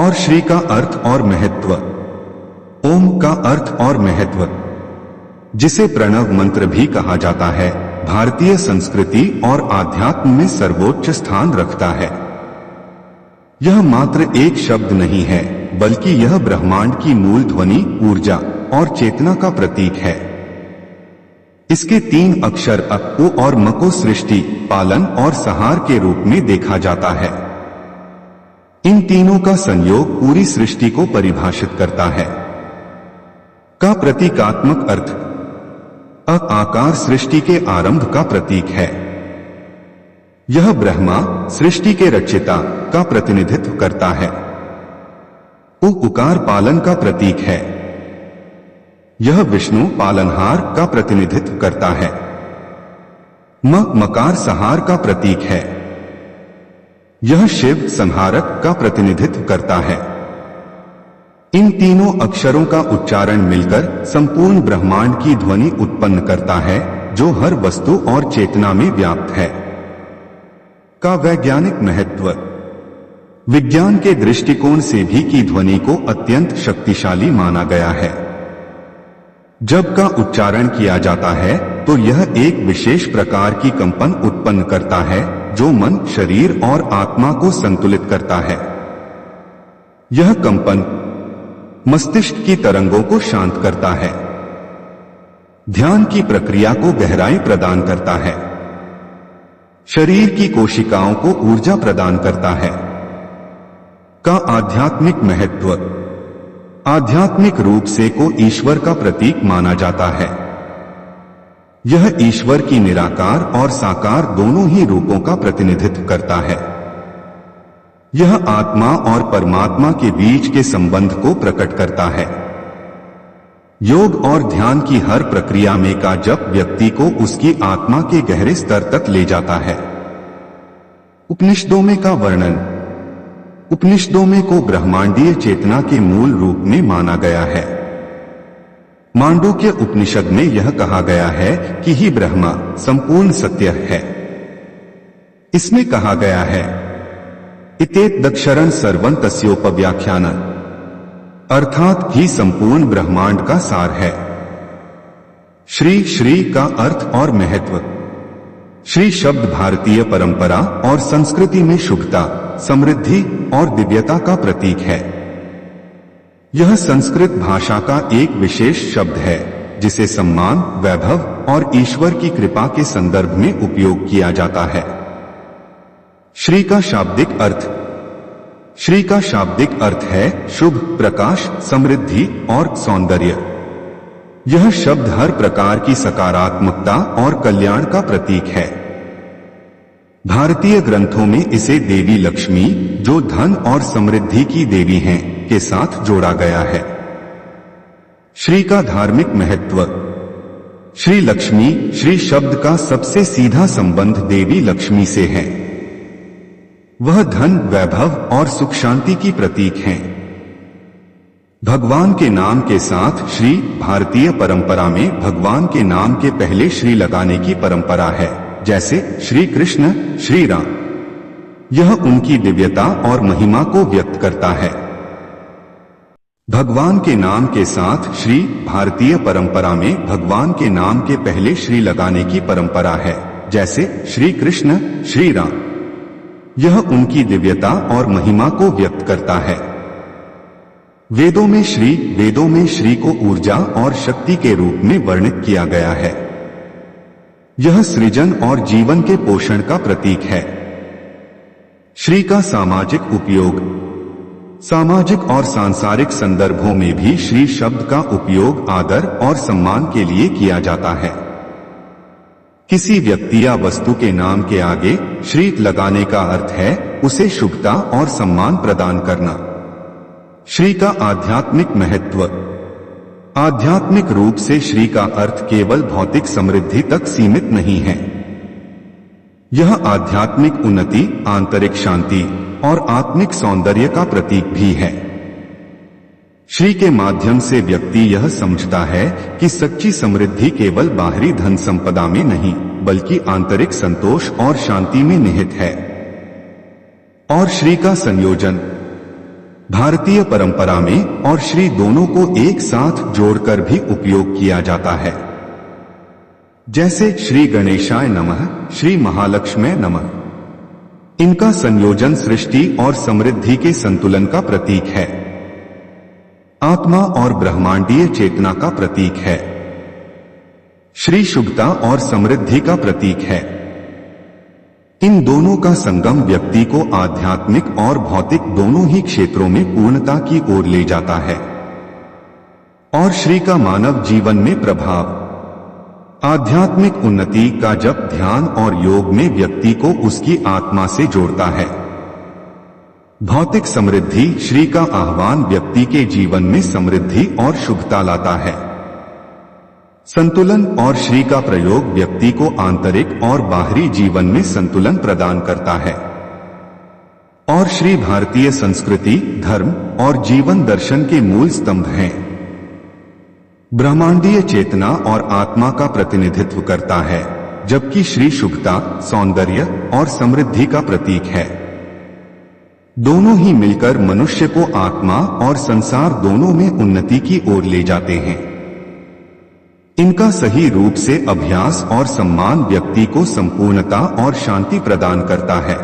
और श्री का अर्थ और महत्व। ओम का अर्थ और महत्व, जिसे प्रणव मंत्र भी कहा जाता है, भारतीय संस्कृति और आध्यात्म में सर्वोच्च स्थान रखता है। यह मात्र एक शब्द नहीं है, बल्कि यह ब्रह्मांड की मूल ध्वनि, ऊर्जा और चेतना का प्रतीक है। इसके 3 अक्षर अ, उ और म को सृष्टि, पालन और संहार के रूप में देखा जाता है। इन तीनों का संयोग पूरी सृष्टि को परिभाषित करता है। का प्रतीकात्मक अर्थ, अ आकार सृष्टि के आरंभ का प्रतीक है। यह ब्रह्मा, सृष्टि के रचयिता, का प्रतिनिधित्व करता है। उ उकार पालन का प्रतीक है। यह विष्णु, पालनहार, का प्रतिनिधित्व करता है। म मकार संहार का प्रतीक है। यह शिव, संहारक, का प्रतिनिधित्व करता है। इन तीनों अक्षरों का उच्चारण मिलकर संपूर्ण ब्रह्मांड की ध्वनि उत्पन्न करता है, जो हर वस्तु और चेतना में व्याप्त है। का वैज्ञानिक महत्व, विज्ञान के दृष्टिकोण से भी की ध्वनि को अत्यंत शक्तिशाली माना गया है। जब का उच्चारण किया जाता है तो यह एक विशेष प्रकार की कंपन उत्पन्न करता है, जो मन, शरीर और आत्मा को संतुलित करता है। यह कंपन मस्तिष्क की तरंगों को शांत करता है, ध्यान की प्रक्रिया को गहराई प्रदान करता है, शरीर की कोशिकाओं को ऊर्जा प्रदान करता है। का आध्यात्मिक महत्व, आध्यात्मिक रूप से को ईश्वर का प्रतीक माना जाता है। यह ईश्वर की निराकार और साकार दोनों ही रूपों का प्रतिनिधित्व करता है। यह आत्मा और परमात्मा के बीच के संबंध को प्रकट करता है। योग और ध्यान की हर प्रक्रिया में का जप व्यक्ति को उसकी आत्मा के गहरे स्तर तक ले जाता है। उपनिषदों में का वर्णन, उपनिषदों में को ब्रह्मांडीय चेतना के मूल रूप में माना गया है। मांडूक्य उपनिषद में यह कहा गया है कि ही ब्रह्मा संपूर्ण सत्य है। इसमें कहा गया है, इतेतदक्षरं सर्वं तस्योपव्याख्यानम्, अर्थात ही संपूर्ण ब्रह्मांड का सार है। श्री, श्री का अर्थ और महत्व, श्री शब्द भारतीय परंपरा और संस्कृति में शुभता, समृद्धि और दिव्यता का प्रतीक है। यह संस्कृत भाषा का एक विशेष शब्द है, जिसे सम्मान, वैभव और ईश्वर की कृपा के संदर्भ में उपयोग किया जाता है। श्री का शाब्दिक अर्थ, श्री का शाब्दिक अर्थ है शुभ, प्रकाश, समृद्धि और सौंदर्य। यह शब्द हर प्रकार की सकारात्मकता और कल्याण का प्रतीक है। भारतीय ग्रंथों में इसे देवी लक्ष्मी, जो धन और समृद्धि की देवी हैं, के साथ जोड़ा गया है। श्री का धार्मिक महत्व, श्री लक्ष्मी, श्री शब्द का सबसे सीधा संबंध देवी लक्ष्मी से है। वह धन, वैभव और सुख शांति की प्रतीक हैं। भगवान के नाम के साथ श्री, भारतीय परंपरा में भगवान के नाम के पहले श्री लगाने की परंपरा है, जैसे श्री कृष्ण, श्री राम। यह उनकी दिव्यता और महिमा को व्यक्त करता है। भगवान के नाम के साथ श्री, भारतीय परंपरा में भगवान के नाम के पहले श्री लगाने की परंपरा है, जैसे श्री कृष्ण, श्री राम। यह उनकी दिव्यता और महिमा को व्यक्त करता है। वेदों में श्री को ऊर्जा और शक्ति के रूप में वर्णित किया गया है। यह सृजन और जीवन के पोषण का प्रतीक है। श्री का सामाजिक उपयोग, सामाजिक और सांसारिक संदर्भों में भी श्री शब्द का उपयोग आदर और सम्मान के लिए किया जाता है। किसी व्यक्ति या वस्तु के नाम के आगे श्री लगाने का अर्थ है उसे शुभता और सम्मान प्रदान करना। श्री का आध्यात्मिक महत्व, आध्यात्मिक रूप से श्री का अर्थ केवल भौतिक समृद्धि तक सीमित नहीं है। यह आध्यात्मिक उन्नति, आंतरिक शांति और आत्मिक सौंदर्य का प्रतीक भी है। श्री के माध्यम से व्यक्ति यह समझता है कि सच्ची समृद्धि केवल बाहरी धन संपदा में नहीं, बल्कि आंतरिक संतोष और शांति में निहित है। और श्री का संयोजन, भारतीय परंपरा में और श्री दोनों को एक साथ जोड़कर भी उपयोग किया जाता है, जैसे श्री गणेशाय नमः, श्री महालक्ष्मी नमः। इनका संयोजन सृष्टि और समृद्धि के संतुलन का प्रतीक है, आत्मा और ब्रह्मांडीय चेतना का प्रतीक है, श्री शुभता और समृद्धि का प्रतीक है। इन दोनों का संगम व्यक्ति को आध्यात्मिक और भौतिक दोनों ही क्षेत्रों में पूर्णता की ओर ले जाता है। और श्री का मानव जीवन में प्रभाव, आध्यात्मिक उन्नति का जप, ध्यान और योग में व्यक्ति को उसकी आत्मा से जोड़ता है। भौतिक समृद्धि, श्री का आह्वान व्यक्ति के जीवन में समृद्धि और शुभता लाता है। संतुलन और श्री का प्रयोग व्यक्ति को आंतरिक और बाहरी जीवन में संतुलन प्रदान करता है। और श्री भारतीय संस्कृति, धर्म और जीवन दर्शन के मूल स्तंभ हैं। ब्रह्मांडीय चेतना और आत्मा का प्रतिनिधित्व करता है, जबकि श्री शुभता, सौंदर्य और समृद्धि का प्रतीक है। दोनों ही मिलकर मनुष्य को आत्मा और संसार दोनों में उन्नति की ओर ले जाते हैं। इनका सही रूप से अभ्यास और सम्मान व्यक्ति को संपूर्णता और शांति प्रदान करता है।